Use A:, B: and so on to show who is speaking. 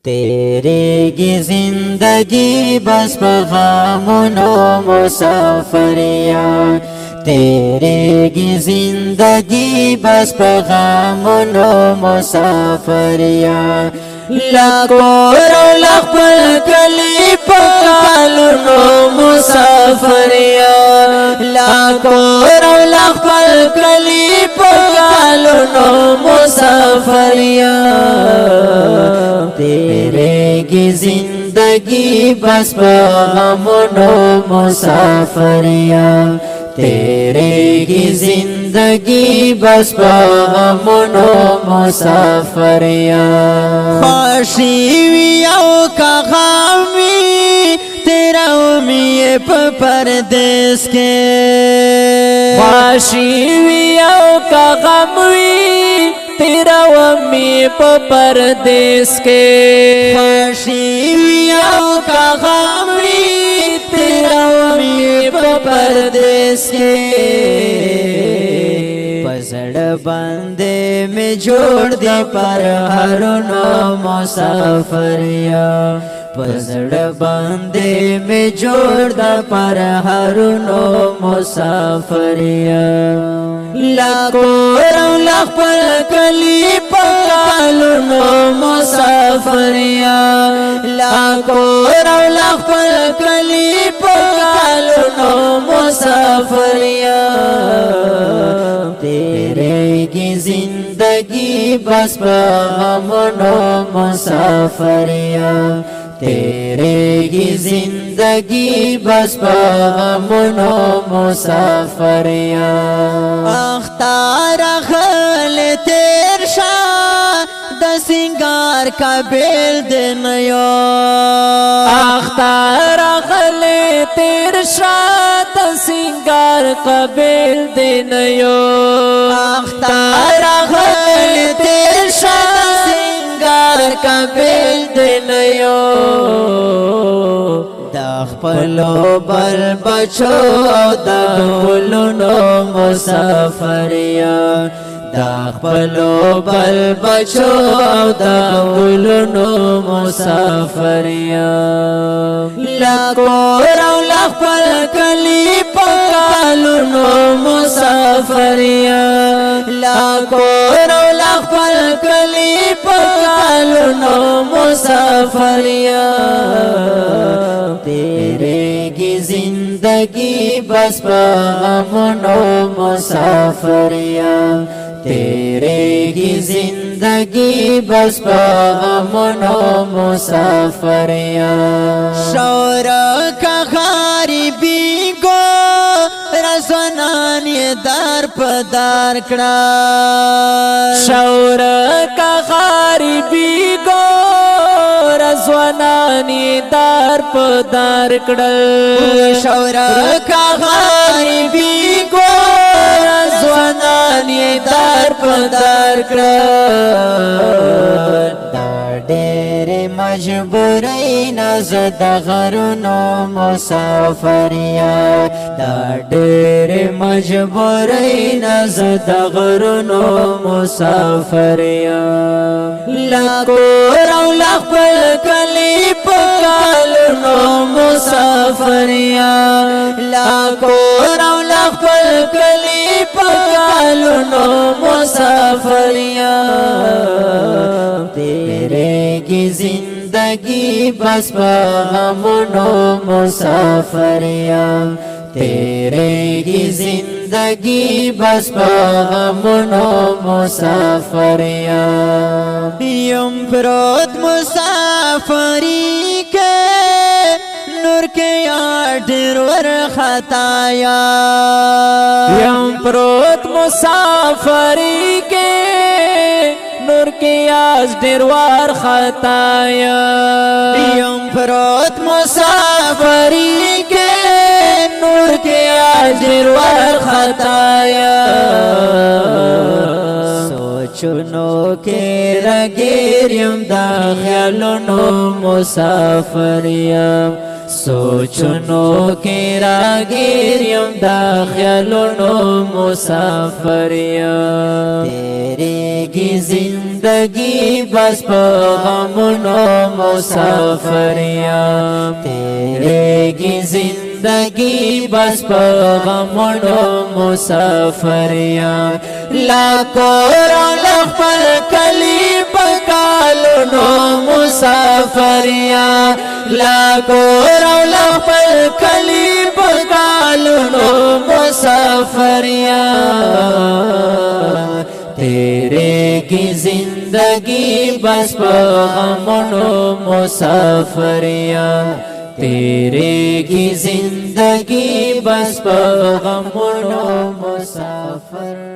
A: तेरेगी जिंदगी बस बग़ामुनो मुसाफरिया, तेरेगी जिंदगी बस बग़ामुनो मुसाफरिया। लाखों लाख पल कली पकालुनो मुसाफरिया, लाखों लाख पल कली पकालुनो मुसाफरिया। तेरेगी जिंदगी बस बग़ामुनो मुसाफरिया, तेरेगी जिंदगी बस बग़ामुनो मुसाफरिया। ख्वाशियों का ग़मी तेरा उम्मीद परदेस के, ख्वाशियों का ग़मी तेरा उम्मीद परदेस के, ख्वाशियों का ग़मी तेरा उम्मीद परदेस के। पसड़ बंदे में जोड़ दे पर हर नो मुसाफरिया, पसड़ बंदे में जोड़ दे पर हर नो मुसाफरिया। लाखों लाख पल कली पकालुनो मुसाफरिया, लाखों लाख पल कली पकालुनो मुसाफरिया। तेरेगी जिंदगी बस बग़ामुनो मुसाफरिया, तेरेगी जिंदगी बस बग़ामुनो मुसाफरिया। अख्तार खल तेर शाह द सिंगार का बेल देनयो, अख्तार खल तेर शाह द सिंगार का बेल देनयो, अख्तार खल तेर शाह सिंगार का बेल देनयो। दखपलो बल बचो दखपलुनो मुसाफरिया, दखपलो बल बचो दखपलुनो मुसाफरिया। लाखों लाख पल कली पकालुनो मुसाफरिया, लाखों लाख पल कली पकालुनो मुसाफरिया। तेरेगी जिंदगी बस बग़ामुनो मुसाफरिया, तेरेगी जिंदगी बस बग़ामुनो मुसाफरिया। शौर का ग़रीबी को रज़वानान ये दार पदार कड़ा, शौर का ग़रीबी को रज़वानान ये दार पदार कड़ा, शौर का ग़रीबी को रज़वानान ये दार पदार कड़ा। डेरे मजबूरी नज़द गरुनो मुसाफरिया, डेरे मजबूरी नज़द गरुनो मुसाफरिया। लाखों लाख पल कली पकालुनो मुसाफरिया, लाखों लाख पल कली पकालुनो मुसाफरिया। तेरेगी जिंदगी बस बग़ामुनो मुसाफरिया, तेरेगी जिंदगी बस बग़ामुनो मुसाफरिया। यम प्रोत मुसाफरी के नूर के आडर वर खताया, यम प्रोत मुसाफरी के नूर के आज डिरवार खताया, यम प्रोत मुसाफरी के नूर के आज डिरवार खताया। सोचुनो के रगेरियम दाखिलुनो मुसाफरिया, सोचुनो के रागेरियम दाखिलुनो मुसाफरिया। तेरेगी जिंदगी زندگی بس غمونو مسافر یم تیریگی زندگی بس غمونو مسافر یم لا کور لخپل کلی پکالونو مسافر یم لا کور لخپل کلی پکالونو مسافر یم تیرے کی زندگی بس غمونو مسافر یم تیرے کی زندگی بس غمونو مسافر